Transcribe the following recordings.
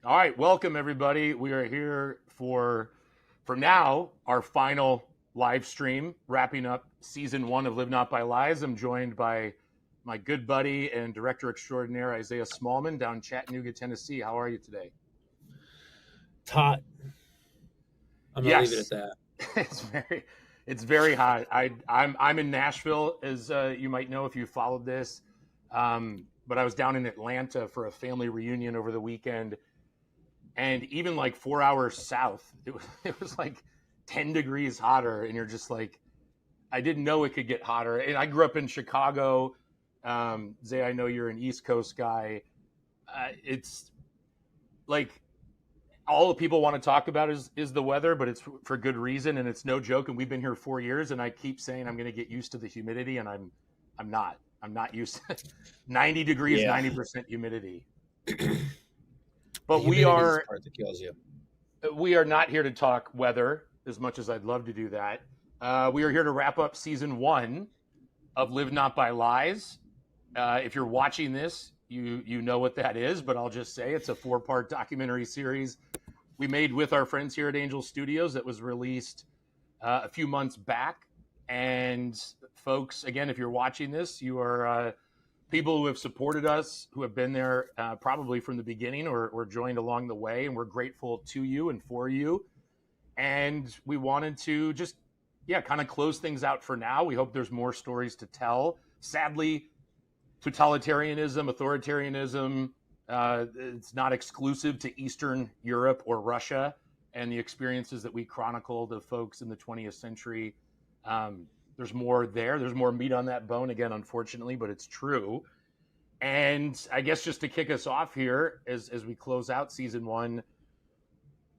All right, welcome everybody. We are here for now, our final live stream, wrapping up season 1 of Live Not by Lies. I'm joined by my good buddy and director extraordinaire, Isaiah Smallman, down in Chattanooga, Tennessee. How are you today? It's hot. I'm gonna leave it at that. It's very hot. I'm in Nashville, as you might know if you followed this. But I was down in Atlanta for a family reunion over the weekend, and even like 4 hours south, it was like 10 degrees hotter, and you're just like, I didn't know it could get hotter. And I grew up in Chicago. Zay, I know you're an East Coast guy. It's like all the people want to talk about is the weather, but it's for good reason, and it's no joke. And we've been here 4 years, and I keep saying I'm going to get used to the humidity, and I'm not. I'm not used to 90 degrees, 90% humidity. But we are the part that kills you. We are not here to talk weather as much as I'd love to do that. We are here to wrap up season 1 of Live Not by Lies. If you're watching this, you know what that is, but I'll just say it's a 4-part documentary series we made with our friends here at Angel Studios that was released a few months back. And folks, again, if you're watching this, you are people who have supported us, who have been there probably from the beginning or joined along the way, and we're grateful to you and for you. And we wanted to just, kind of close things out for now. We hope there's more stories to tell. Sadly, totalitarianism, authoritarianism, it's not exclusive to Eastern Europe or Russia, and the experiences that we chronicled of folks in the 20th century. There's more there. There's more meat on that bone, again, unfortunately, but it's true. And I guess just to kick us off here as we close out season 1,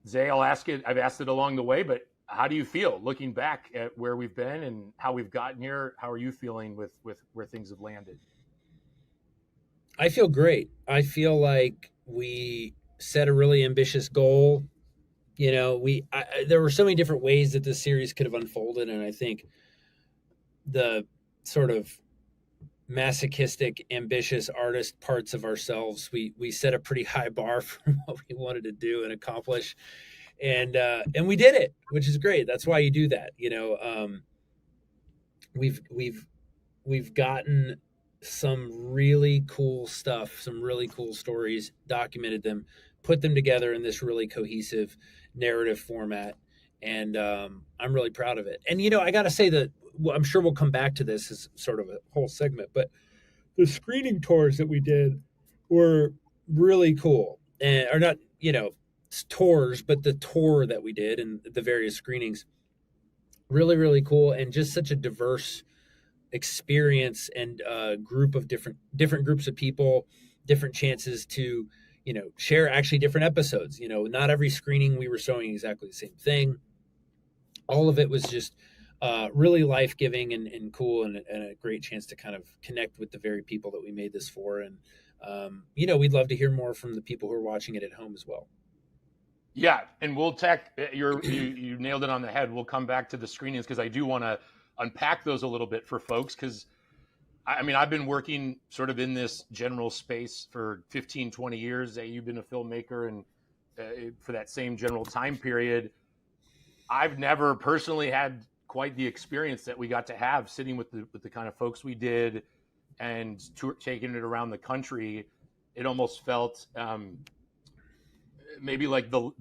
Zay, I'll ask it. I've asked it along the way, but how do you feel looking back at where we've been and how we've gotten here? How are you feeling with where things have landed? I feel great. I feel like we set a really ambitious goal. There were so many different ways that this series could have unfolded, and I think the sort of masochistic, ambitious artist parts of ourselves, we set a pretty high bar for what we wanted to do and accomplish, and we did it, which is great. That's why you do that. We've gotten some really cool stuff, some really cool stories, documented them, put them together in this really cohesive narrative format, and I'm really proud of it. And I got to say that I'm sure we'll come back to this as sort of a whole segment, but the screening tours that we did were really cool, and or not, tours, but the tour that we did and the various screenings, really, really cool, and just such a diverse experience and group of different groups of people, different chances to share actually different episodes. Not every screening we were showing exactly the same thing. All of it was just really life-giving and cool, and a great chance to kind of connect with the very people that we made this for. And we'd love to hear more from the people who are watching it at home as well. Yeah, and we'll you nailed it on the head. We'll come back to the screenings because I do want to unpack those a little bit for folks, because I mean, I've been working sort of in this general space for 15, 20 years. You've been a filmmaker, and for that same general time period, I've never personally had quite the experience that we got to have sitting with the kind of folks we did and taking it around the country. It almost felt maybe like the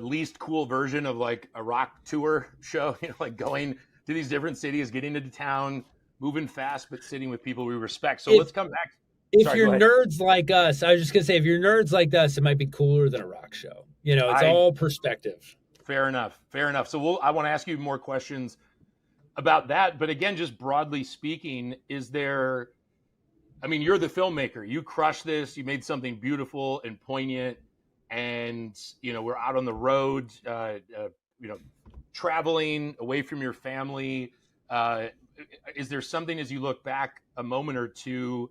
least cool version of like a rock tour show, like going to these different cities, getting into town, moving fast, but sitting with people we respect. So let's come back. If you're nerds like us, I was just going to say, if you're nerds like us, it might be cooler than a rock show. It's all perspective. Fair enough. So I want to ask you more questions about that. But again, just broadly speaking, you're the filmmaker. You crushed this. You made something beautiful and poignant. And, we're out on the road, traveling away from your family. Is there something, as you look back, a moment or two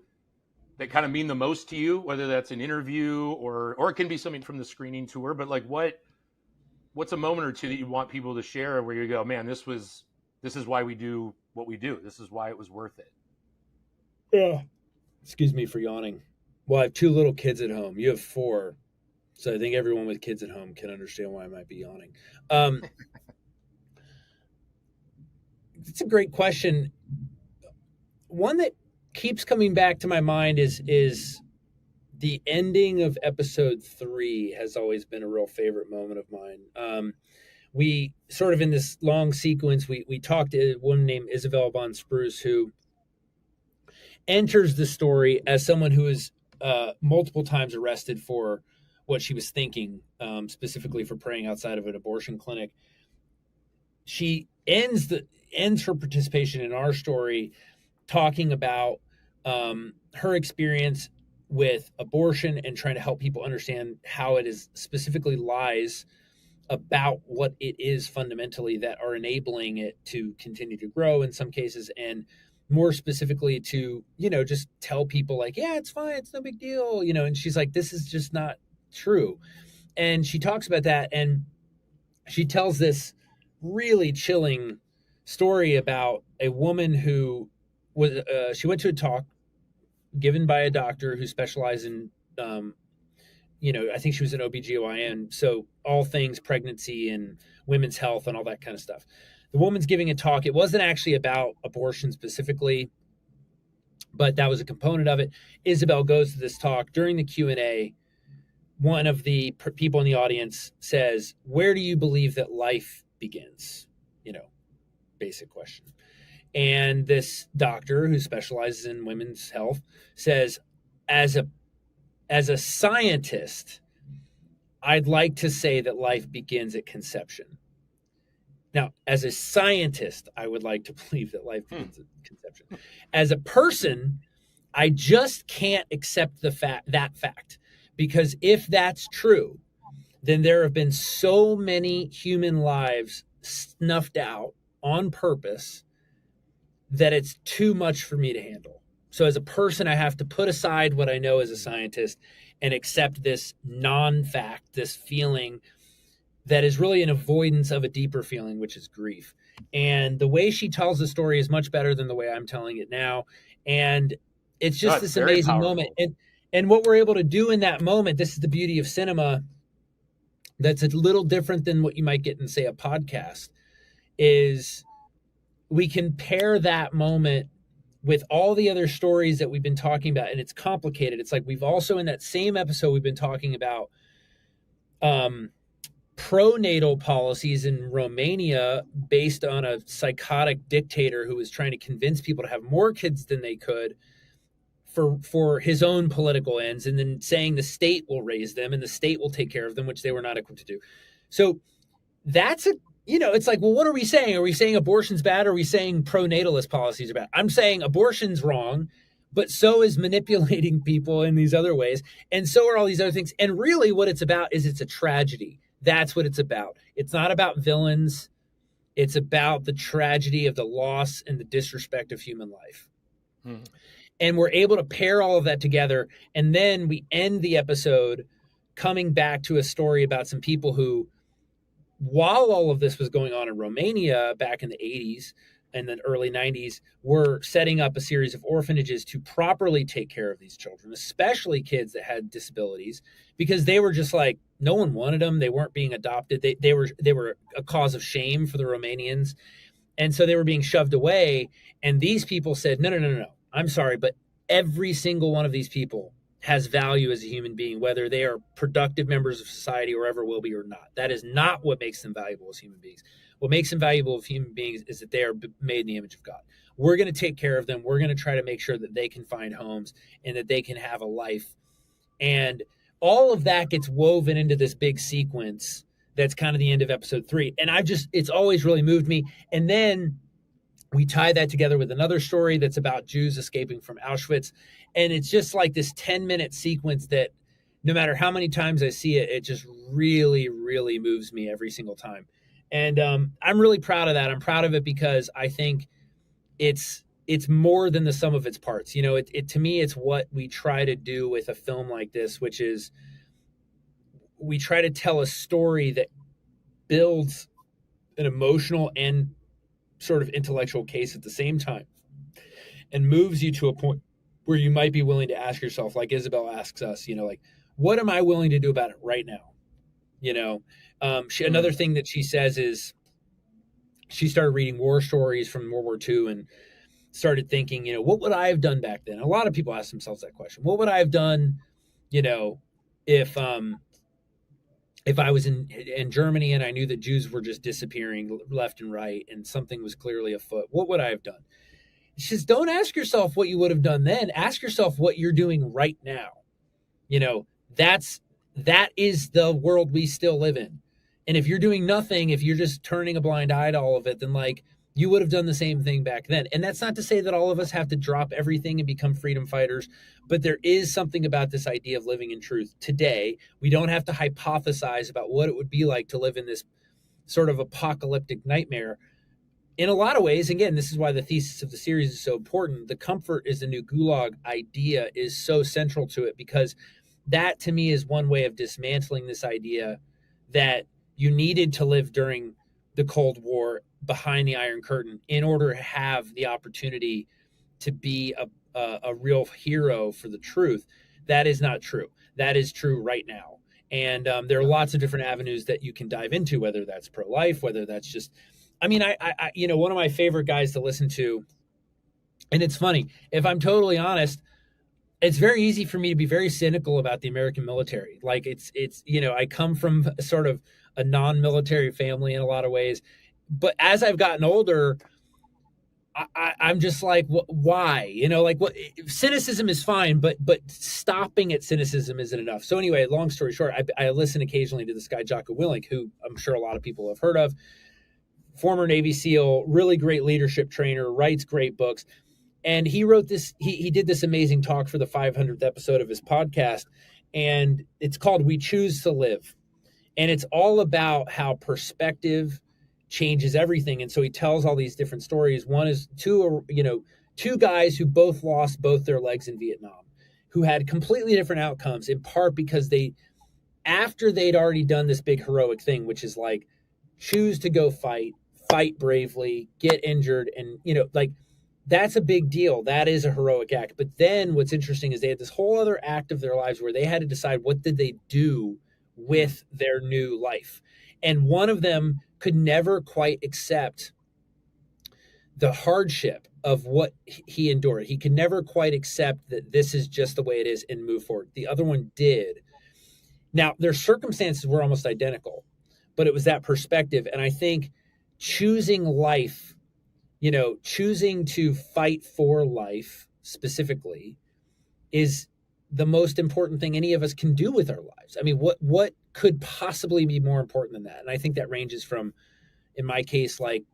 that kind of mean the most to you, whether that's an interview or it can be something from the screening tour, but like what's a moment or two that you want people to share where you go, man, this is why we do what we do. This is why it was worth it. Yeah. Excuse me for yawning. Well, I have 2 little kids at home. You have 4. So I think everyone with kids at home can understand why I might be yawning. It's a great question. One that keeps coming back to my mind is the ending of episode 3 has always been a real favorite moment of mine. We sort of in this long sequence, we talked to a woman named Isabel Von Spruce, who enters the story as someone who is multiple times arrested for what she was thinking, specifically for praying outside of an abortion clinic. She ends her participation in our story talking about her experience with abortion and trying to help people understand how it is specifically lies about what it is fundamentally that are enabling it to continue to grow in some cases, and more specifically to, just tell people like, yeah, it's fine, it's no big deal, and she's like, this is just not true. And she talks about that, and she tells this really chilling story about a woman who was she went to a talk given by a doctor who specialized in I think she was an OBGYN, so all things pregnancy and women's health and all that kind of stuff. The woman's giving a talk. It wasn't actually about abortion specifically, but that was a component of it. Isabel goes to this talk. During the Q&A, one of the people in the audience says, where do you believe that life begins? Basic question. And this doctor who specializes in women's health says, as a scientist, I'd like to say that life begins at conception. Now, as a scientist, I would like to believe that life begins at conception. As a person, I just can't accept that fact, because if that's true, then there have been so many human lives snuffed out on purpose that it's too much for me to handle. So as a person, I have to put aside what I know as a scientist and accept this non-fact, this feeling that is really an avoidance of a deeper feeling, which is grief. And the way she tells the story is much better than the way I'm telling it now. And it's just this amazing powerful moment. And what we're able to do in that moment, this is the beauty of cinema, that's a little different than what you might get in, say, a podcast, is we can pair that moment with all the other stories that we've been talking about. And it's complicated. It's like we've also, in that same episode, we've been talking about pronatal policies in Romania based on a psychotic dictator who was trying to convince people to have more kids than they could for his own political ends, and then saying the state will raise them and the state will take care of them, which they were not equipped to do. So that's it's like, well, what are we saying? Are we saying abortion's bad? Or are we saying pronatalist policies are bad? I'm saying abortion's wrong, but so is manipulating people in these other ways. And so are all these other things. And really what it's about is it's a tragedy. That's what it's about. It's not about villains. It's about the tragedy of the loss and the disrespect of human life. Mm-hmm. And we're able to pair all of that together. And then we end the episode coming back to a story about some people who, while all of this was going on in Romania back in the 80s and then early 90s, were setting up a series of orphanages to properly take care of these children, especially kids that had disabilities, because they were just like, no one wanted them. They weren't being adopted. They were a cause of shame for the Romanians. And so they were being shoved away. And these people said, no. I'm sorry, but every single one of these people has value as a human being, whether they are productive members of society or ever will be or not. That is not what makes them valuable as human beings. What makes them valuable as human beings is that they are made in the image of God. We're going to take care of them. We're going to try to make sure that they can find homes and that they can have a life. And all of that gets woven into this big sequence that's kind of the end of episode 3. And it's always really moved me. And then we tie that together with another story that's about Jews escaping from Auschwitz. And it's just like this 10-minute sequence that no matter how many times I see it, it just really, really moves me every single time. And I'm really proud of that. I'm proud of it because I think it's more than the sum of its parts. To me, it's what we try to do with a film like this, which is we try to tell a story that builds an emotional and sort of intellectual case at the same time and moves you to a point where you might be willing to ask yourself, like Isabel asks us, like, what am I willing to do about it right now? You know, another thing that she says is she started reading war stories from World War II and started thinking, what would I have done back then? A lot of people ask themselves that question. What would I have done, you know, if if I was in Germany and I knew that Jews were just disappearing left and right and something was clearly afoot? What would I have done? She says, don't ask yourself what you would have done then. Ask yourself what you're doing right now. You know, that is the world we still live in. And if you're doing nothing, if you're just turning a blind eye to all of it, then like you would have done the same thing back then. And that's not to say that all of us have to drop everything and become freedom fighters, but there is something about this idea of living in truth today. We don't have to hypothesize about what it would be like to live in this sort of apocalyptic nightmare. In a lot of ways, again, this is why the thesis of the series is so important. The comfort is the new gulag idea is so central to it, because that to me is one way of dismantling this idea that you needed to live during the Cold War behind the Iron Curtain in order to have the opportunity to be a real hero for the truth. That is not true. That is true right now. And there are lots of different avenues that you can dive into, whether that's pro-life, whether that's just, I mean, I one of my favorite guys to listen to, and it's funny, if I'm totally honest, it's very easy for me to be very cynical about the American military. Like it's I come from sort of a non-military family in a lot of ways, but as I've gotten older, I'm just like, why? Like what cynicism is fine, but stopping at cynicism isn't enough. So anyway, long story short, I listen occasionally to this guy Jocko Willink, who I'm sure a lot of people have heard of. Former Navy SEAL, really great leadership trainer, writes great books. And he wrote this, he did this amazing talk for the 500th episode of his podcast. And it's called We Choose to Live. And it's all about how perspective changes everything. And so he tells all these different stories. One is two guys who both lost both their legs in Vietnam, who had completely different outcomes, in part because after they'd already done this big heroic thing, which is like choose to go fight bravely, get injured, and that's a big deal. That is a heroic act. But then what's interesting is they had this whole other act of their lives where they had to decide what did they do with their new life. And one of them could never quite accept the hardship of what he endured. He could never quite accept that this is just the way it is and move forward. The other one did. Now, their circumstances were almost identical, but it was that perspective. And I think choosing life, choosing to fight for life specifically is the most important thing any of us can do with our lives. I mean, what could possibly be more important than that? And I think that ranges from, in my case, like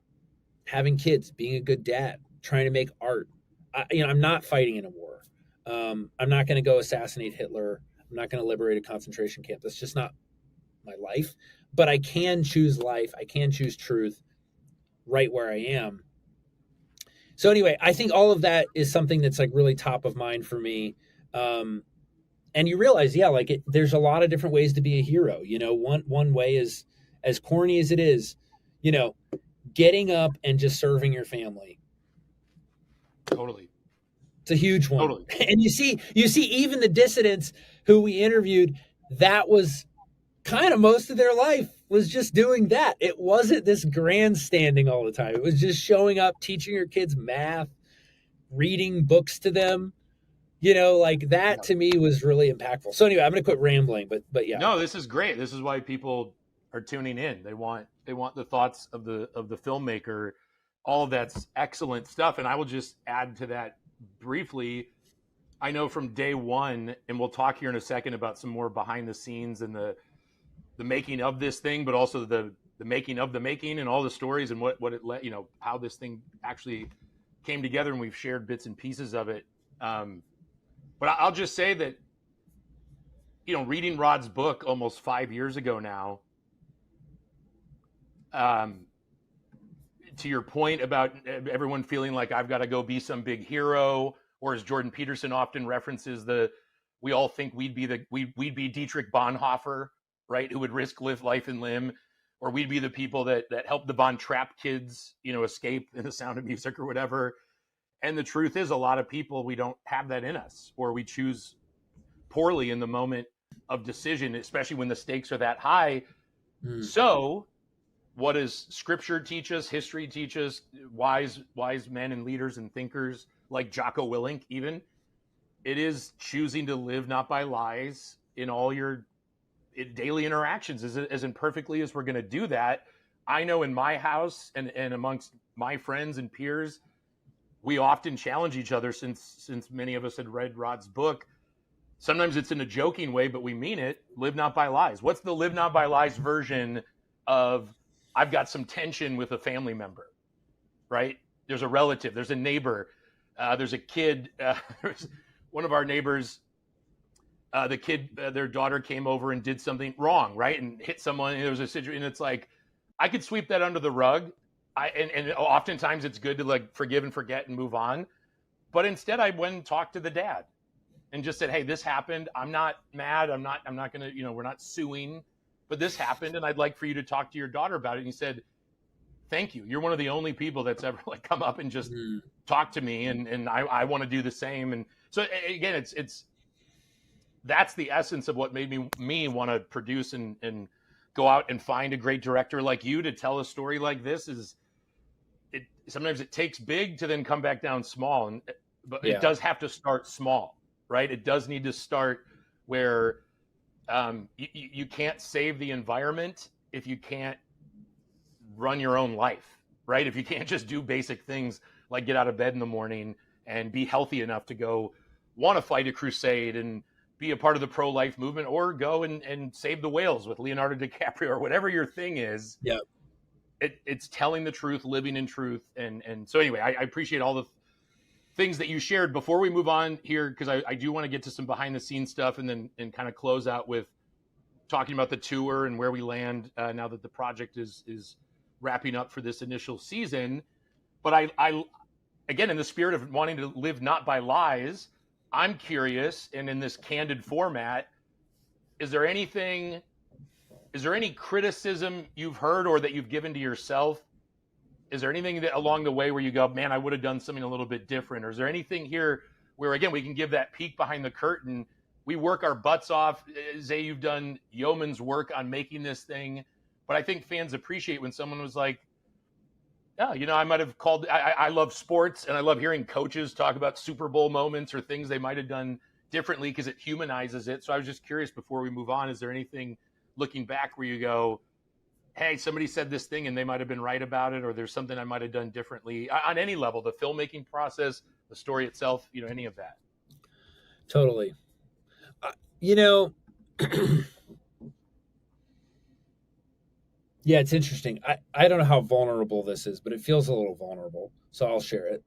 having kids, being a good dad, trying to make art. I'm not fighting in a war. I'm not going to go assassinate Hitler. I'm not going to liberate a concentration camp. That's just not my life. But I can choose life. I can choose truth right where I am. So anyway, I think all of that is something that's like really top of mind for me. And you realize, there's a lot of different ways to be a hero. One way is, as corny as it is, getting up and just serving your family. Totally. It's a huge one. Totally. And you see even the dissidents who we interviewed, that was kind of most of their life was just doing that. It wasn't this grandstanding all the time. It was just showing up, teaching your kids math, reading books to them. That to me was really impactful. So anyway, I'm going to quit rambling, but yeah. No, this is great. This is why people are tuning in. They want the thoughts of the filmmaker. All of that's excellent stuff. And I will just add to that briefly. I know from day one, and we'll talk here in a second about some more behind the scenes and the making of this thing, but also the making of the making and all the stories and what it let, how this thing actually came together, and we've shared bits and pieces of it. But I'll just say that, reading Rod's book almost 5 years ago now, to your point about everyone feeling like I've got to go be some big hero, or as Jordan Peterson often references, we all think we'd be Dietrich Bonhoeffer, right? Who would risk life and limb, or we'd be the people that help the Von Trapp kids, escape in The Sound of Music or whatever. And the truth is, a lot of people, we don't have that in us, or we choose poorly in the moment of decision, especially when the stakes are that high. Mm. So what does scripture teach us, history teach us, wise men and leaders and thinkers like Jocko Willink even? It is choosing to live not by lies in all your daily interactions. As imperfectly as we're going to do that, I know in my house and amongst my friends and peers, we often challenge each other since many of us had read Rod's book. Sometimes it's in a joking way, but we mean it. Live not by lies. What's the live not by lies version of I've got some tension with a family member, right? There's a relative, there's a neighbor, there's a kid. There's one of our neighbors, the kid, their daughter came over and did something wrong, right? And hit someone. And there was a situation, and it's like, I could sweep that under the rug. And oftentimes it's good to like forgive and forget and move on. But instead I went and talked to the dad and just said, hey, this happened. I'm not mad. I'm not going to, we're not suing, but this happened. And I'd like for you to talk to your daughter about it. And he said, thank you. You're one of the only people that's ever like come up and just talk to me. And I want to do the same. And so again, it's, that's the essence of what made me want to produce and go out and find a great director like you to tell a story like this. Is it sometimes it takes big to then come back down small, but it does have to start small, right? It does need to start where you can't save the environment if you can't run your own life, right? If you can't just do basic things like get out of bed in the morning and be healthy enough to go want to fight a crusade and be a part of the pro-life movement, or go and save the whales with Leonardo DiCaprio, or whatever your thing is. Yeah. It's telling the truth, living in truth. And so anyway, I appreciate all the things that you shared. Before we move on here, because I do want to get to some behind the scenes stuff and kind of close out with talking about the tour and where we land now that the project is wrapping up for this initial season. But I again, in the spirit of wanting to live not by lies, I'm curious, and in this candid format, is there any criticism you've heard or that you've given to yourself? Is there anything that along the way where you go, man, I would have done something a little bit different? Or is there anything here where, again, we can give that peek behind the curtain? We work our butts off. Zay, you've done yeoman's work on making this thing. But I think fans appreciate when someone was like, yeah, I might have called. I love sports, and I love hearing coaches talk about Super Bowl moments or things they might have done differently because it humanizes it. So I was just curious before we move on, is there anything looking back where you go, hey, somebody said this thing and they might have been right about it, or there's something I might have done differently on any level, the filmmaking process, the story itself, any of that? Totally. Yeah, it's interesting. I don't know how vulnerable this is, but it feels a little vulnerable. So I'll share it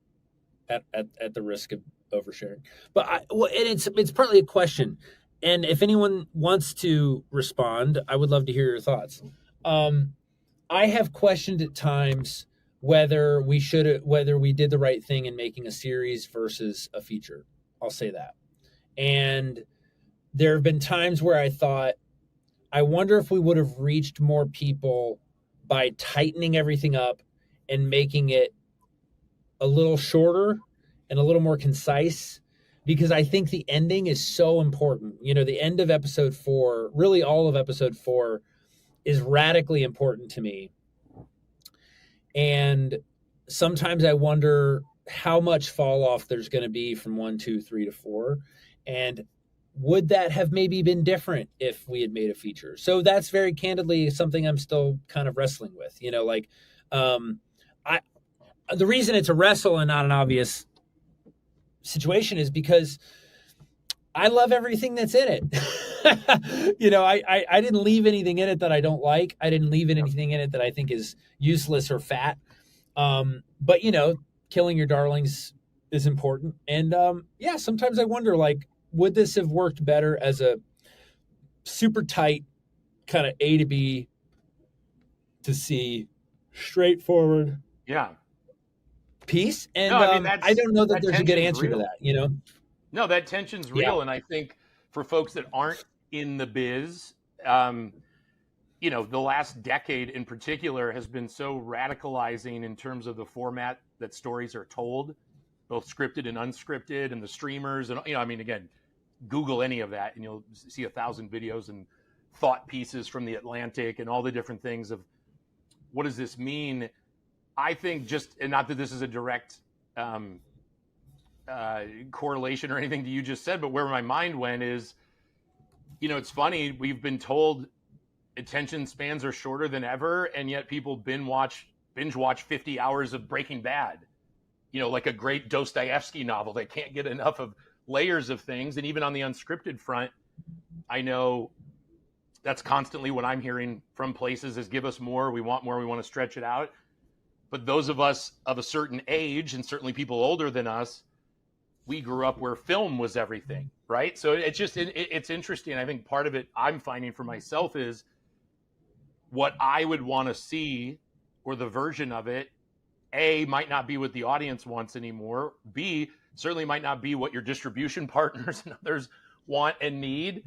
at the risk of oversharing. But and it's partly a question. And if anyone wants to respond, I would love to hear your thoughts. I have questioned at times whether we did the right thing in making a series versus a feature. I'll say that. And there have been times where I thought, I wonder if we would have reached more people by tightening everything up and making it a little shorter and a little more concise, because I think the ending is so important. The end of episode 4, really all of episode 4, is radically important to me. And sometimes I wonder how much fall off there's going to be from 1, 2, 3 to 4. And would that have maybe been different if we had made a feature? So that's very candidly something I'm still kind of wrestling with. The reason it's a wrestle and not an obvious situation is because I love everything that's in it. I didn't leave anything in it that I don't like. I didn't leave anything in it that I think is useless or fat. But killing your darlings is important. And sometimes I wonder, would this have worked better as a super tight kind of A to B to C, straightforward piece? And I don't know that there's a good answer to that, No, that tension's real. And I think for folks that aren't in the biz, the last decade in particular has been so radicalizing in terms of the format that stories are told, both scripted and unscripted, and the streamers. And, again, Google any of that and you'll see 1,000 videos and thought pieces from the Atlantic and all the different things of what does this mean. I think just, and not that this is a direct correlation or anything that you just said, but where my mind went is, it's funny, we've been told attention spans are shorter than ever, and yet people binge watch 50 hours of Breaking Bad, like a great Dostoevsky novel. They can't get enough of layers of things. And even on the unscripted front, I know that's constantly what I'm hearing from places is give us more, we want more, we want to stretch it out. But those of us of a certain age, and certainly people older than us, we grew up where film was everything, right? So it's just, it's interesting. I think part of it I'm finding for myself is what I would want to see, or the version of it, A, might not be what the audience wants anymore. B, certainly might not be what your distribution partners and others want and need.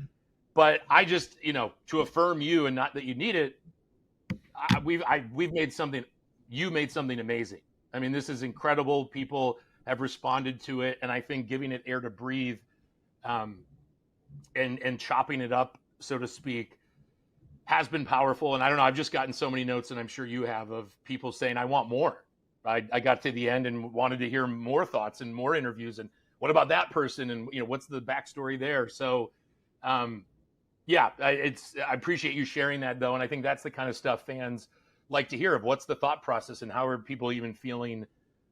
But I just, to affirm you, and not that you need it, we've made something, you made something amazing. I mean, this is incredible. People have responded to it. And I think giving it air to breathe and chopping it up, so to speak, has been powerful. And I don't know, I've just gotten so many notes, and I'm sure you have, of people saying, I want more. I got to the end and wanted to hear more thoughts and more interviews. And what about that person? And, what's the backstory there? So, yeah, I appreciate you sharing that, though. And I think that's the kind of stuff fans like to hear, of what's the thought process and how are people even feeling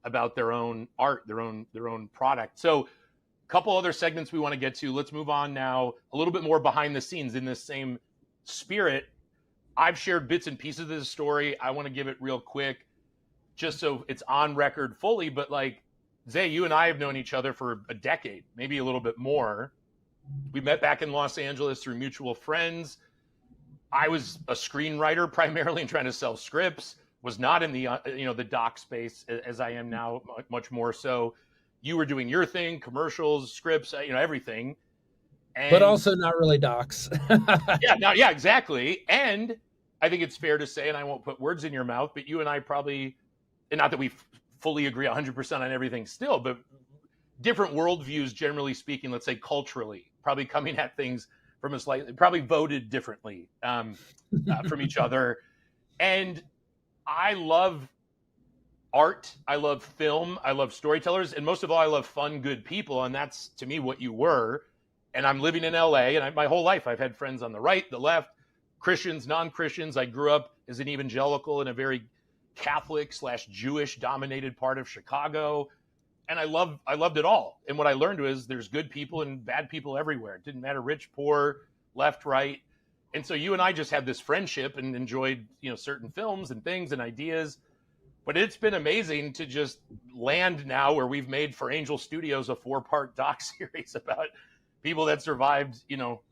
about their own art, their own product. So a couple other segments we want to get to. Let's move on now, a little bit more behind the scenes in this same spirit. I've shared bits and pieces of this story. I want to give it real quick, just so it's on record fully. But like, Zay, you and I have known each other for a decade, maybe a little bit more. We met back in Los Angeles through mutual friends. I was a screenwriter primarily and trying to sell scripts, was not in the, the doc space as I am now, much more so. You were doing your thing, commercials, scripts, everything. And, but also not really docs. yeah, exactly. And I think it's fair to say, and I won't put words in your mouth, but you and I probably, and not that we fully agree 100% on everything still, but different worldviews, generally speaking, let's say culturally, probably coming at things from a slightly, probably voted differently from each other. And I love art. I love film. I love storytellers. And most of all, I love fun, good people. And that's, to me, what you were. And I'm living in LA. And my whole life, I've had friends on the right, the left, Christians, non-Christians. I grew up as an evangelical in a very Catholic/Jewish dominated part of Chicago. And I loved it all. And what I learned was there's good people and bad people everywhere. It didn't matter rich, poor, left, right. And so you and I just had this friendship and enjoyed, certain films and things and ideas. But it's been amazing to just land now where we've made for Angel Studios a 4-part doc series about people that survived,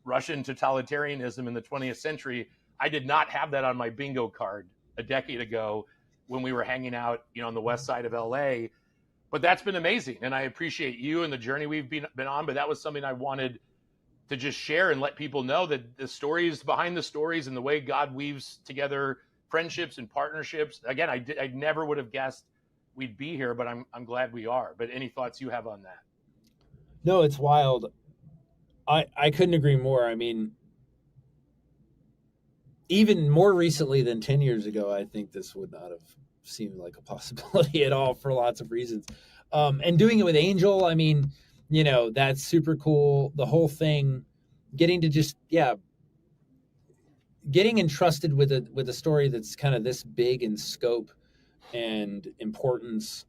Russian totalitarianism in the 20th century. I did not have that on my bingo card a decade ago when we were hanging out, on the west side of LA. But that's been amazing. And I appreciate you and the journey we've been on. But that was something I wanted to just share and let people know, that the stories behind the stories and the way God weaves together friendships and partnerships. Again, I never would have guessed we'd be here, but I'm glad we are. But any thoughts you have on that? No, it's wild. I couldn't agree more. I mean, even more recently than 10 years ago, I think this would not have seemed like a possibility at all for lots of reasons. And doing it with Angel, I mean, that's super cool. The whole thing, getting to just, getting entrusted with a story that's kind of this big in scope and importance,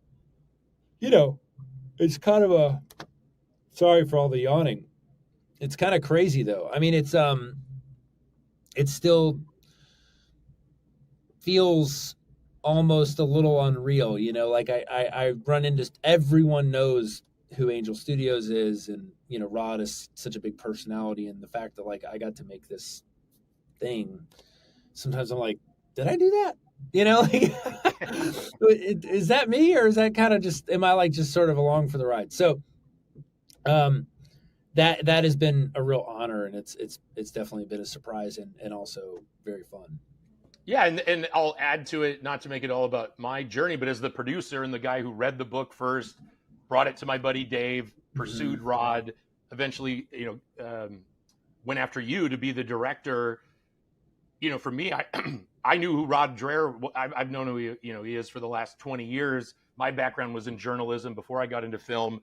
it's kind of a, sorry for all the yawning. It's kind of crazy though. I mean, it still feels almost a little unreal, like I run into, everyone knows who Angel Studios is, and Rod is such a big personality, and the fact that like I got to make this thing, sometimes I'm like, did I do that? Is that me, or is that kind of just, am I like just sort of along for the ride? So that has been a real honor, and it's definitely been a surprise and also very fun. Yeah, and I'll add to it, not to make it all about my journey, but as the producer and the guy who read the book first, brought it to my buddy Dave, pursued Rod, eventually, went after you to be the director. For me, I knew who Rod Dreher. I've known who he is for the last 20 years. My background was in journalism before I got into film,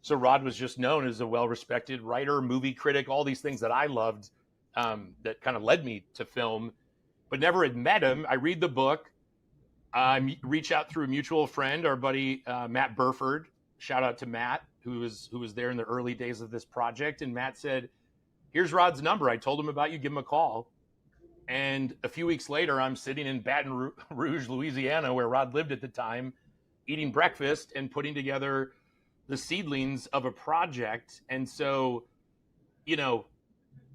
so Rod was just known as a well-respected writer, movie critic, all these things that I loved, that kind of led me to film, but never had met him. I read the book. I reach out through a mutual friend, our buddy Matt Burford. Shout out to Matt, who was there in the early days of this project. And Matt said, "Here's Rod's number. I told him about you. Give him a call." And a few weeks later, I'm sitting in Baton Rouge, Louisiana, where Rod lived at the time, eating breakfast and putting together the seedlings of a project. And so,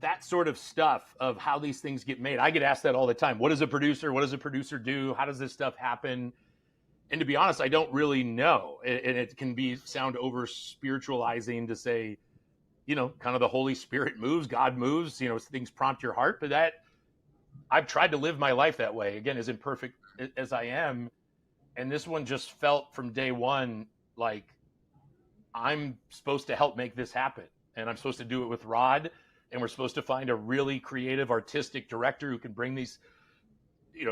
that sort of stuff of how these things get made. I get asked that all the time. What does a producer do? How does this stuff happen? And to be honest, I don't really know. And it can sound over spiritualizing to say, kind of the Holy Spirit moves, God moves, things prompt your heart. But I've tried to live my life that way, again, as imperfect as I am. And this one just felt from day one like I'm supposed to help make this happen. And I'm supposed to do it with Rod. And we're supposed to find a really creative, artistic director who can bring these,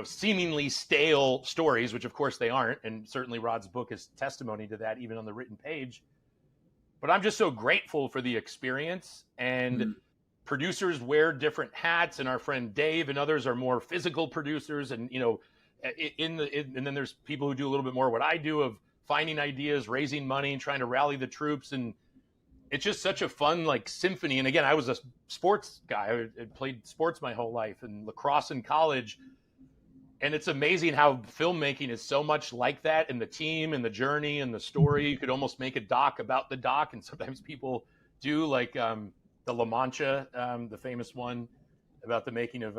seemingly stale stories, which of course they aren't. And certainly Rod's book is testimony to that, even on the written page. But I'm just so grateful for the experience. And producers wear different hats. And our friend Dave and others are more physical producers. And, and then there's people who do a little bit more what I do of finding ideas, raising money, and trying to rally the troops. And it's just such a fun, symphony. And again, I was a sports guy. I played sports my whole life and lacrosse in college. And it's amazing how filmmaking is so much like that, and the team and the journey and the story. You could almost make a doc about the doc. And sometimes people do, the La Mancha, the famous one about the making of,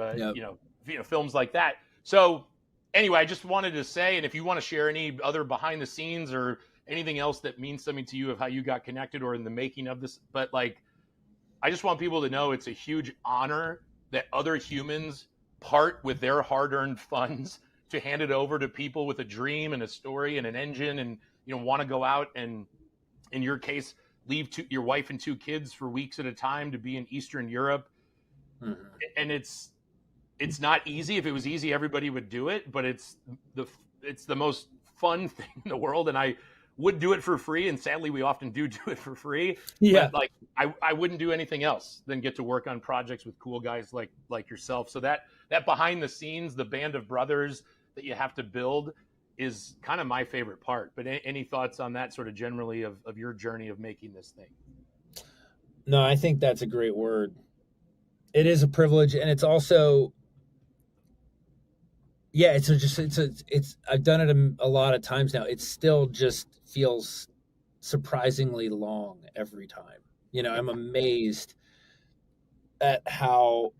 films like that. So anyway, I just wanted to say, and if you want to share any other behind the scenes or anything else that means something to you of how you got connected or in the making of this, but I just want people to know it's a huge honor that other humans part with their hard-earned funds to hand it over to people with a dream and a story and an engine, and want to go out and, in your case, leave your wife and 2 kids for weeks at a time to be in Eastern Europe. Mm-hmm. And it's not easy. If it was easy, everybody would do it, but it's the most fun thing in the world. And I would do it for free. And sadly, we often do it for free. Yeah. But I wouldn't do anything else than get to work on projects with cool guys like yourself. So that behind the scenes, the band of brothers that you have to build is kind of my favorite part. But any thoughts on that sort of generally of your journey of making this thing? No, I think that's a great word. It is a privilege. And it's also, yeah, it's I've done it a lot of times now. It still just feels surprisingly long every time. I'm amazed at how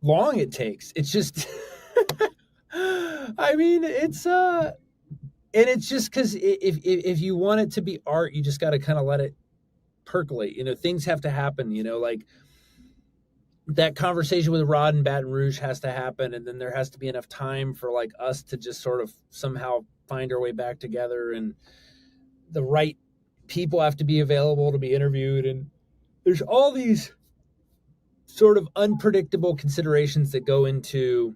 long it takes. It's just, I mean, it's, and it's just because if you want it to be art, you just got to kind of let it percolate. Things have to happen, that conversation with Rod and Baton Rouge has to happen, and then there has to be enough time for us to just sort of somehow find our way back together, and the right people have to be available to be interviewed, and there's all these sort of unpredictable considerations that go into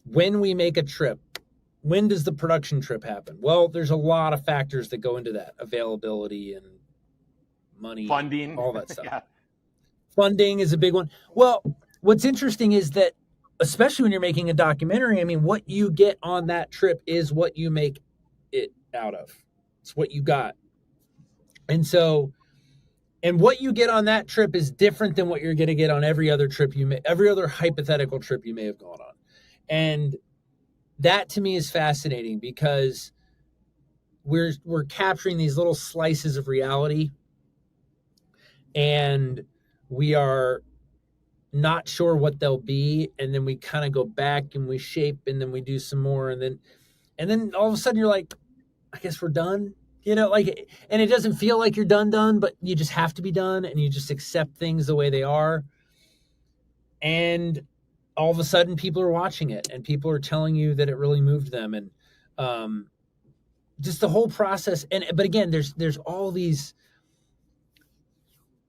when we make a trip. When does the production trip happen? Well, there's a lot of factors that go into that: availability and money, funding, all that stuff. Yeah. Funding is a big one. Well, what's interesting is that, especially when you're making a documentary, I mean, what you get on that trip is what you make it out of. It's what you got. And what you get on that trip is different than what you're going to get on every other hypothetical trip you may have gone on. And that to me is fascinating, because we're capturing these little slices of reality, and we are not sure what they'll be, and then we kind of go back and we shape, and then we do some more, and then all of a sudden you're like, I guess we're done, and it doesn't feel like you're done, but you just have to be done, and you just accept things the way they are. And all of a sudden people are watching it, and people are telling you that it really moved them. And just the whole process. But again, there's all these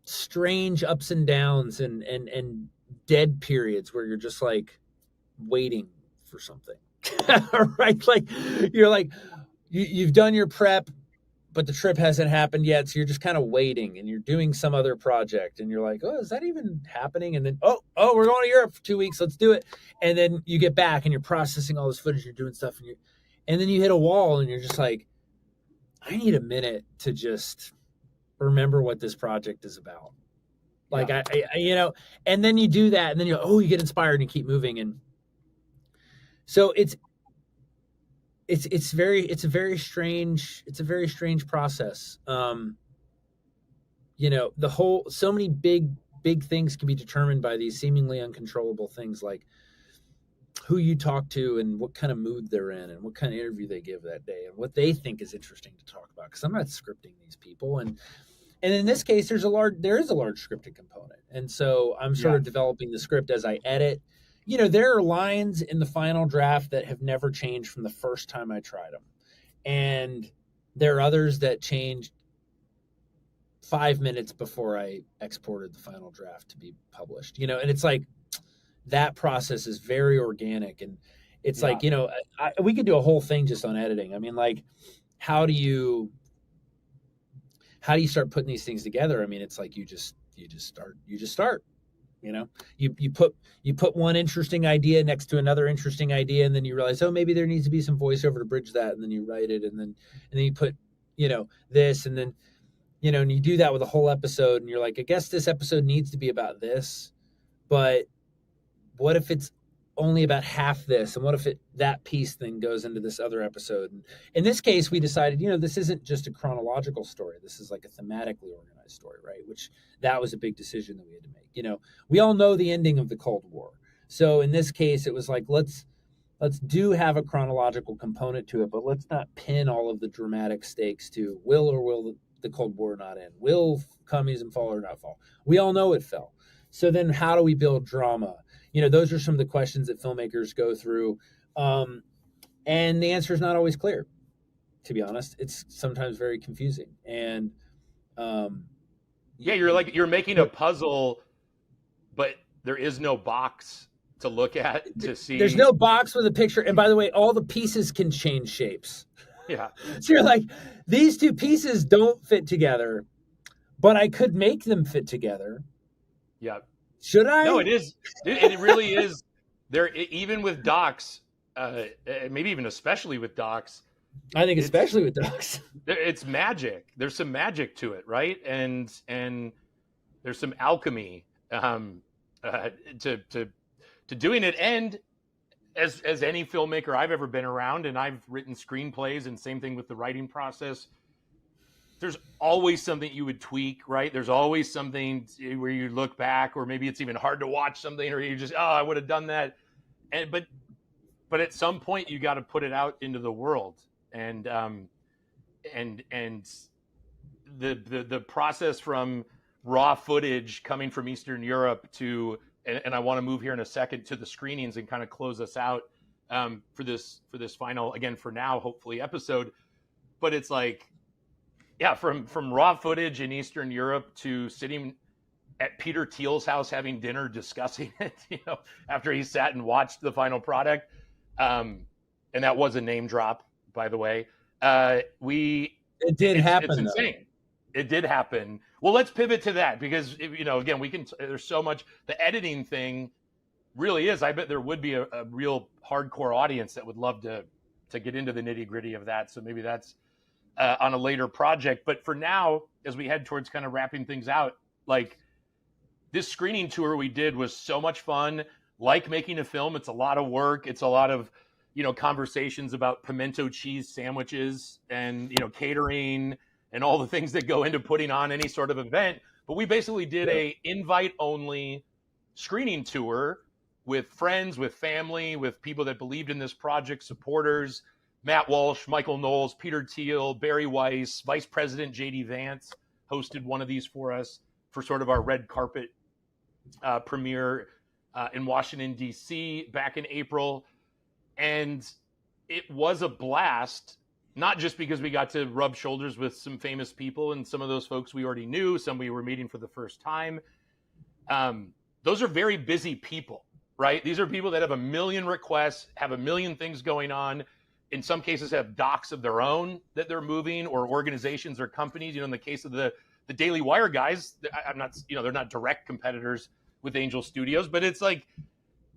strange ups and downs and dead periods where you're just like waiting for something. Right? Like you're like you've done your prep, but the trip hasn't happened yet, so you're just kind of waiting and you're doing some other project and you're like, oh, is that even happening? And then oh, we're going to Europe for 2 weeks, let's do it. And then you get back and you're processing all this footage, you're doing stuff, and then you hit a wall and you're just like, I need a minute to just remember what this project is about. Like I and then you do that and then you get inspired and you keep moving. And so it's a very strange process. So many big things can be determined by these seemingly uncontrollable things, like who you talk to and what kind of mood they're in and what kind of interview they give that day and what they think is interesting to talk about. Because I'm not scripting these people, and in this case, there is a large scripting component, and so I'm sort of developing the script as I edit. There are lines in the final draft that have never changed from the first time I tried them, and there are others that changed 5 minutes before I exported the final draft to be published. And it's like that process is very organic, and it's like we could do a whole thing just on editing. I mean, like how do you start putting these things together? I mean, it's like you just start. You put one interesting idea next to another interesting idea, and then you realize, oh, maybe there needs to be some voiceover to bridge that, and then you write it, and then you put this, and then and you do that with a whole episode, and you're like, I guess this episode needs to be about this, but what if it's only about half this, and what if that piece then goes into this other episode? And in this case, we decided, this isn't just a chronological story. This is like a thematically organized story, right? Which that was a big decision that we had to make. We all know the ending of the Cold War. So in this case, it was like, let's do have a chronological component to it, but let's not pin all of the dramatic stakes to will the Cold War not end? Will communism fall or not fall? We all know it fell. So then how do we build drama? Those are some of the questions that filmmakers go through. And the answer is not always clear, to be honest. It's sometimes very confusing. And you're making a puzzle, but there is no box to look at to see. There's no box with a picture. And by the way, all the pieces can change shapes. Yeah. So you're like, these two pieces don't fit together, but I could make them fit together. Yeah. Should I? No, it is. It really is. There, even with docs, maybe even especially with docs. I think especially with docs, it's magic. There's some magic to it, right? And there's some alchemy to doing it. And as any filmmaker I've ever been around, and I've written screenplays, and same thing with the writing process. There's always something you would tweak, right? There's always something where you look back, or maybe it's even hard to watch something, or you just, I would have done that. But at some point you got to put it out into the world. And the process from raw footage coming from Eastern Europe to, and I want to move here in a second to the screenings and kind of close us out for this final, again, for now, hopefully episode. But it's like, from raw footage in Eastern Europe to sitting at Peter Thiel's house having dinner, discussing it, after he sat and watched the final product. And that was a name drop, by the way. It did happen. It's insane. It did happen. Well, let's pivot to that, because again, there's so much. The editing thing really is. I bet there would be a real hardcore audience that would love to get into the nitty gritty of that. So maybe that's on a later project. But for now, as we head towards kind of wrapping things out, like this screening tour we did was so much fun. Like making a film, it's a lot of work. It's a lot of conversations about pimento cheese sandwiches and catering and all the things that go into putting on any sort of event. But we basically did a invite only screening tour with friends, with family, with people that believed in this project, supporters. Matt Walsh, Michael Knowles, Peter Thiel, Barry Weiss, Vice President J.D. Vance hosted one of these for us for sort of our red carpet premiere in Washington, D.C. back in April. And it was a blast, not just because we got to rub shoulders with some famous people and some of those folks we already knew, some we were meeting for the first time. Those are very busy people, right? These are people that have a million requests, have a million things going on. In some cases, have docs of their own that they're moving, or organizations or companies. In the case of the Daily Wire guys, I'm not, they're not direct competitors with Angel Studios, but it's like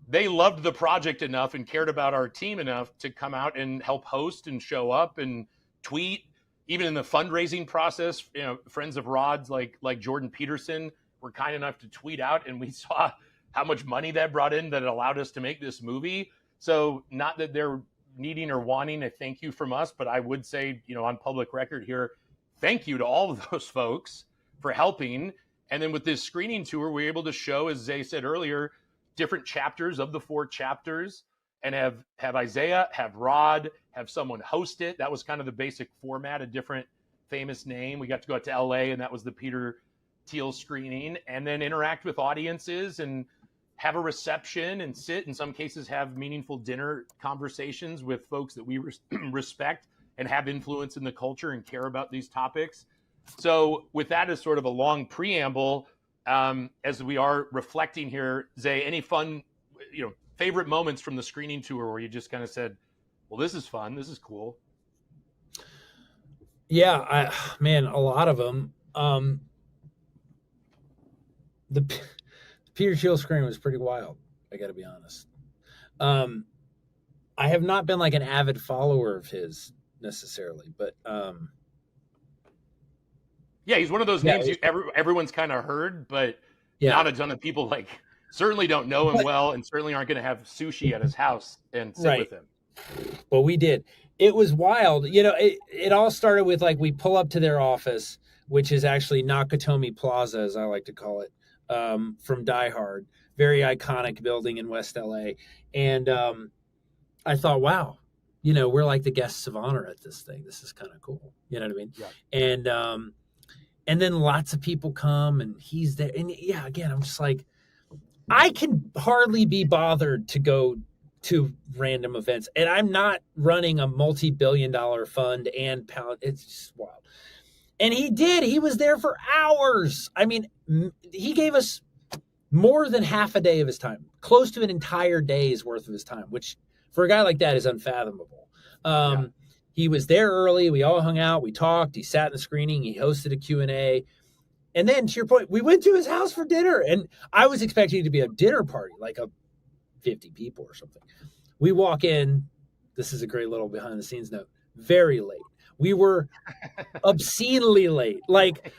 they loved the project enough and cared about our team enough to come out and help host and show up and tweet. Even in the fundraising process, friends of Rod's like Jordan Peterson were kind enough to tweet out, and we saw how much money that brought in that allowed us to make this movie. So not that they're needing or wanting a thank you from us, but I would say, on public record here, thank you to all of those folks for helping. And then with this screening tour, we're able to show, as Zay said earlier, different chapters of the 4 chapters, and have Isaiah, have Rod, have someone host it. That was kind of the basic format, a different famous name. We got to go out to LA, and that was the Peter Thiel screening, and then interact with audiences and have a reception and sit, in some cases, have meaningful dinner conversations with folks that we respect and have influence in the culture and care about these topics. So with that as sort of a long preamble, as we are reflecting here, Zay, any fun, favorite moments from the screening tour where you just kind of said, well, this is fun, this is cool? Yeah, a lot of them. The Peter Thiel screen was pretty wild, I got to be honest. I have not been like an avid follower of his necessarily, but yeah, he's one of those names everyone's kind of heard, but not a ton of people certainly don't know him well, and certainly aren't going to have sushi at his house and sit with him. Well, we did. It was wild. It all started with we pull up to their office, which is actually Nakatomi Plaza, as I like to call it, from Die Hard. Very iconic building in West LA. And I thought, wow, we're like the guests of honor at this thing. This is kind of cool. You know what I mean? Yeah. And then lots of people come, and he's there. And yeah, again, I'm just like, I can hardly be bothered to go to random events. And I'm not running a multi-billion-dollar fund and pound. It's just wild. And he was there for hours. I mean, he gave us more than half a day of his time, close to an entire day's worth of his time, which for a guy like that is unfathomable. He was there early. We all hung out. We talked. He sat in the screening. He hosted a Q&A. And then, to your point, we went to his house for dinner. And I was expecting it to be a dinner party, like 50 people or something. We walk in. This is a great little behind-the-scenes note. Very late. We were obscenely late.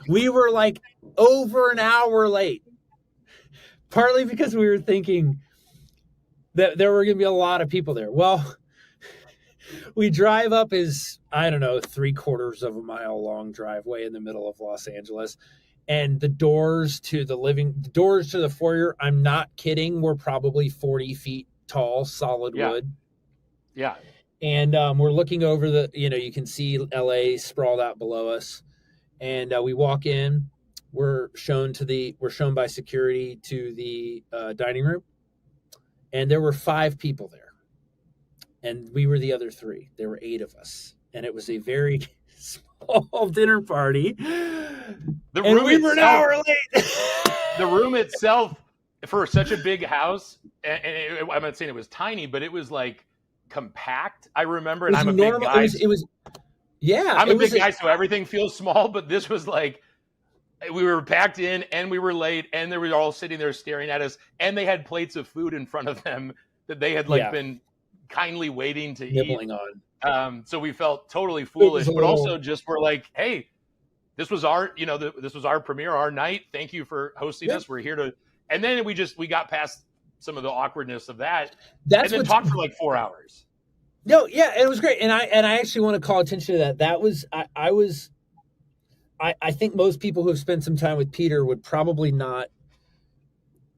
We were over an hour late. Partly because we were thinking that there were going to be a lot of people there. Well, we drive up his, 3/4 of a mile long driveway in the middle of Los Angeles. And the doors to the foyer, I'm not kidding, were probably 40 feet tall, solid wood. Yeah. And we're looking over you can see LA sprawled out below us. And we walk in, we're shown by security to the dining room. And there were 5 people there. And we were the other 3. There were 8 of us. And it was a very small dinner party. The room we were an hour late. The room itself, for such a big house, and I'm not saying it was tiny, but it was compact. I remember, and I'm a big guy. I'm a big guy, so everything feels small. But this was we were packed in, and we were late, and they were all sitting there staring at us, and they had plates of food in front of them that they had been kindly waiting to nibbling on. So we felt totally foolish, but also just we're hey, this was our, this was our premiere, our night. Thank you for hosting us. We're here to, and then we got past some of the awkwardness of that, and then talked for 4 hours. No, yeah, it was great, and I actually want to call attention to that. That was I think most people who have spent some time with Peter would probably not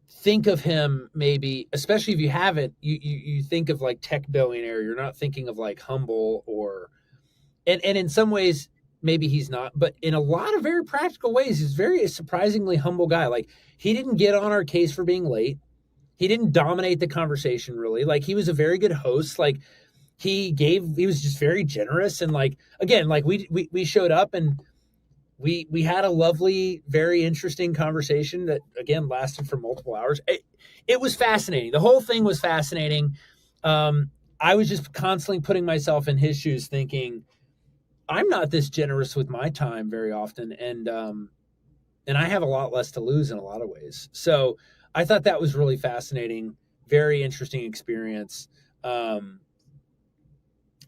think of him, maybe, especially if you haven't. You think of tech billionaire. You're not thinking of humble or, and in some ways maybe he's not, but in a lot of very practical ways, he's a surprisingly humble guy. He didn't get on our case for being late. He didn't dominate the conversation really. He was a very good host. he was just very generous. And like, again, like we showed up and we had a lovely, very interesting conversation that again lasted for multiple hours. It was fascinating. The whole thing was fascinating. I was just constantly putting myself in his shoes, thinking, I'm not this generous with my time very often, and I have a lot less to lose in a lot of ways. So I thought that was really fascinating, very interesting experience, and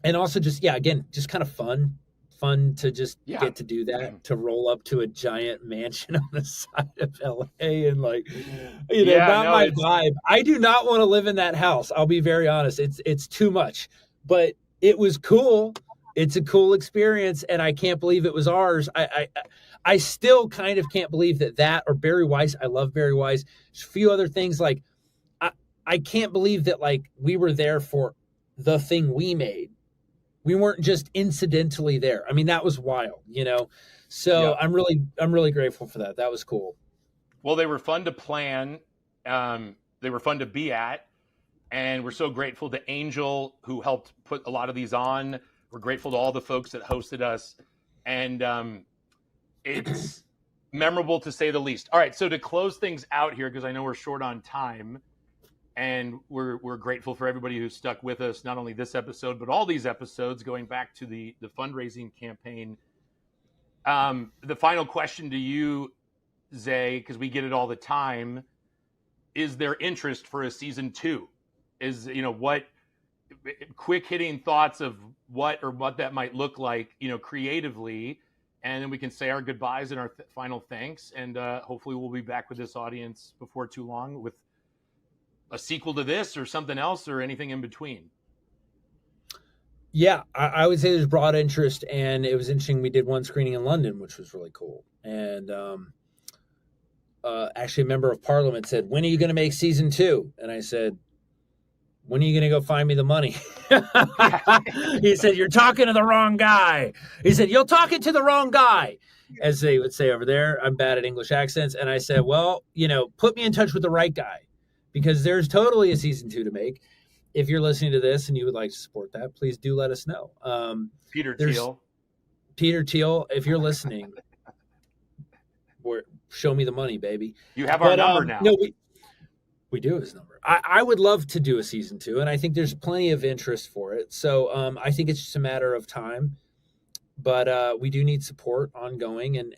also just again, just kind of fun to just Yeah. get to do that, to roll up to a giant mansion on the side of LA and like, Yeah, not no, my it's vibe. I do not want to live in that house. I'll be very honest. It's too much, but it was cool. It's a cool experience, and I can't believe it was ours. I still kind of can't believe that or Barry Weiss. I love Barry Weiss. There's a few other things like I can't believe that like we were there for the thing we made. We weren't just incidentally there. I mean, that was wild, So yeah. I'm really grateful for that. That was cool. Well, they were fun to plan. They were fun to be at, and we're so grateful to Angel who helped put a lot of these on. We're grateful to all the folks that hosted us, and it's memorable to say the least. All right, so to close things out here, because I know we're short on time, and we're grateful for everybody who stuck with us, not only this episode but all these episodes going back to the fundraising campaign. The final question to you, Zay, because we get it all the time: is there interest for a season 2? Is what quick hitting thoughts of what that might look like, creatively, and then we can say our goodbyes and our final thanks, and hopefully we'll be back with this audience before too long with a sequel to this or something else or anything in between. Yeah, I would say there's broad interest, and it was interesting. We did one screening in London, which was really cool. And actually, a member of Parliament said, "When are you going to make season 2?" And I said, "When are you going to go find me the money?" He said, "You're talking to the wrong guy." He said, "You're talking to the wrong guy," as they would say over there. I'm bad at English accents. And I said, "Well, put me in touch with the right guy, because there's totally a season 2 to make. If you're listening to this and you would like to support that, please do let us know." Peter Thiel, if you're listening, show me the money, baby. You have our number now. No, we do have his number. I would love to do a season 2, and I think there's plenty of interest for it. So I think it's just a matter of time. But we do need support ongoing, and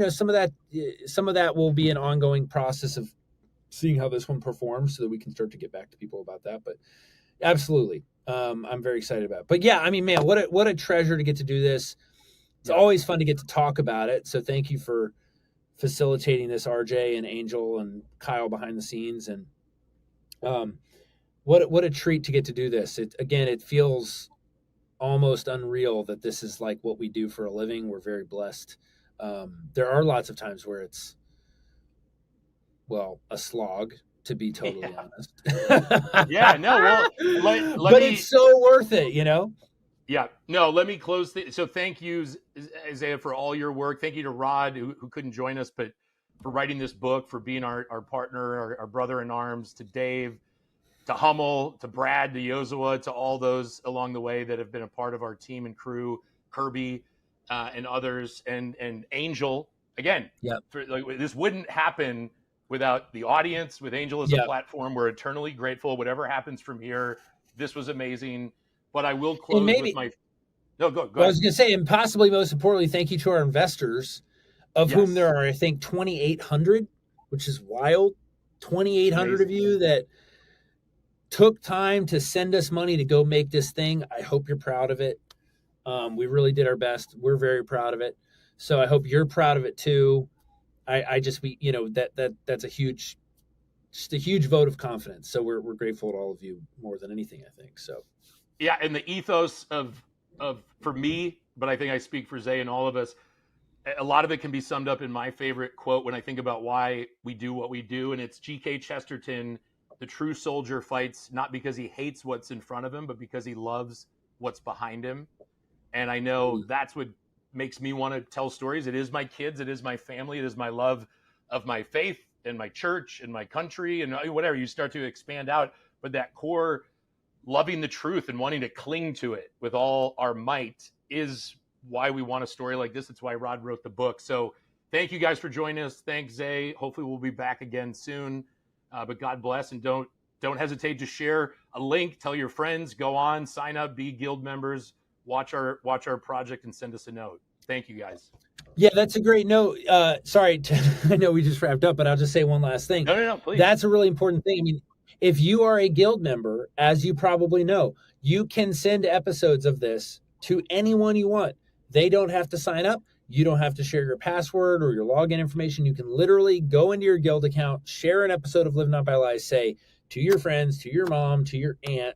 some of that will be an ongoing process of seeing how this one performs, so that we can start to get back to people about that. But absolutely, I'm very excited about it. But yeah, I mean, man, what a treasure to get to do this. It's always fun to get to talk about it. So thank you for facilitating this, RJ and Angel and Kyle behind the scenes. And what a treat to get to do this. It feels almost unreal that this is like what we do for a living. We're very blessed. There are lots of times where it's, well, a slog, to be totally honest. Yeah, no, well, but it's so worth it, Yeah, no, let me close. So thank you, Isaiah, for all your work. Thank you to Rod, who couldn't join us, but for writing this book, for being our partner, our brother in arms, to Dave, to Hummel, to Brad, to Yozua, to all those along the way that have been a part of our team and crew, Kirby, and others, and Angel. Again, this wouldn't happen without the audience, with Angel as a platform. We're eternally grateful. Whatever happens from here, this was amazing. But I will close with my... No, go ahead. I was going to say, and possibly most importantly, thank you to our investors, of whom there are, I think, 2,800, which is wild. 2,800 of you that took time to send us money to go make this thing. I hope you're proud of it. We really did our best. We're very proud of it. So I hope you're proud of it too. That's a huge vote of confidence. So we're grateful to all of you more than anything, I think. So. Yeah, and the ethos of for me, but I think I speak for Zay and all of us, a lot of it can be summed up in my favorite quote when I think about why we do what we do, and it's G.K. Chesterton: "The true soldier fights not because he hates what's in front of him, but because he loves what's behind him." And I know that's what makes me want to tell stories. It is my kids, it is my family, it is my love of my faith and my church and my country and whatever. You start to expand out, but that core loving the truth and wanting to cling to it with all our might is why we want a story like this. It's why Rod wrote the book. So thank you guys for joining us. Thanks, Zay. Hopefully we'll be back again soon. But God bless, and don't hesitate to share a link. Tell your friends. Go on, sign up, be guild members. Watch our project and send us a note. Thank you, guys. Yeah, that's a great note. Sorry, I know we just wrapped up, but I'll just say one last thing. No, please. That's a really important thing. I mean, if you are a guild member, as you probably know, you can send episodes of this to anyone you want. They don't have to sign up. You don't have to share your password or your login information. You can literally go into your guild account, share an episode of Live Not by Lies, say to your friends, to your mom, to your aunt,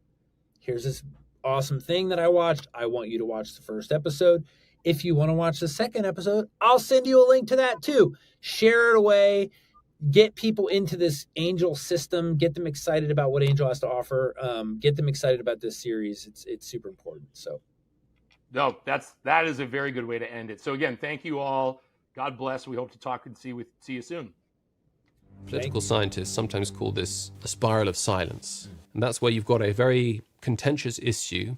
here's this awesome thing that I watched. I want you to watch the first episode. If you want to watch the second episode, I'll send you a link to that too. Share it away. Get people into this Angel system. Get them excited about what Angel has to offer. Get them excited about this series. It's super important. So, no, that is a very good way to end it. So again, thank you all. God bless. We hope to talk and see you soon. Political scientists sometimes call this a spiral of silence, and that's where you've got a very contentious issue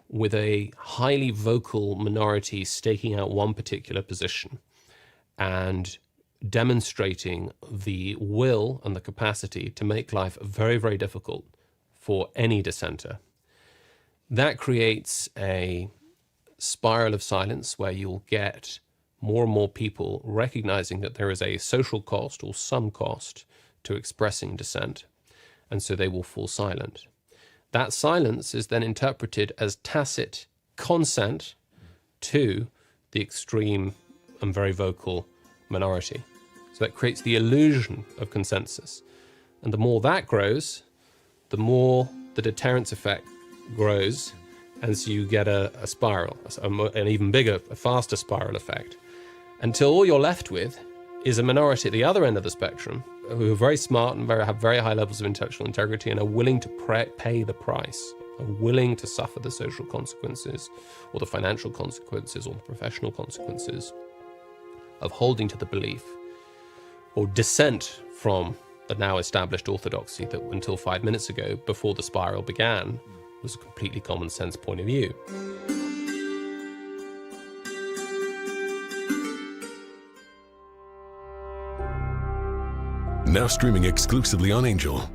with a highly vocal minority staking out one particular position and demonstrating the will and the capacity to make life very, very difficult for any dissenter. That creates a spiral of silence where you'll get more and more people recognizing that there is a social cost or some cost to expressing dissent, and so they will fall silent. That silence is then interpreted as tacit consent to the extreme and very vocal minority. So that creates the illusion of consensus. And the more that grows, the more the deterrence effect grows, and so you get a spiral, an even bigger, a faster spiral effect, until all you're left with is a minority at the other end of the spectrum who are very smart and have very high levels of intellectual integrity and are willing to pay the price, are willing to suffer the social consequences or the financial consequences or the professional consequences of holding to the belief or dissent from the now established orthodoxy that until 5 minutes ago, before the spiral began, was a completely common sense point of view. Now streaming exclusively on Angel.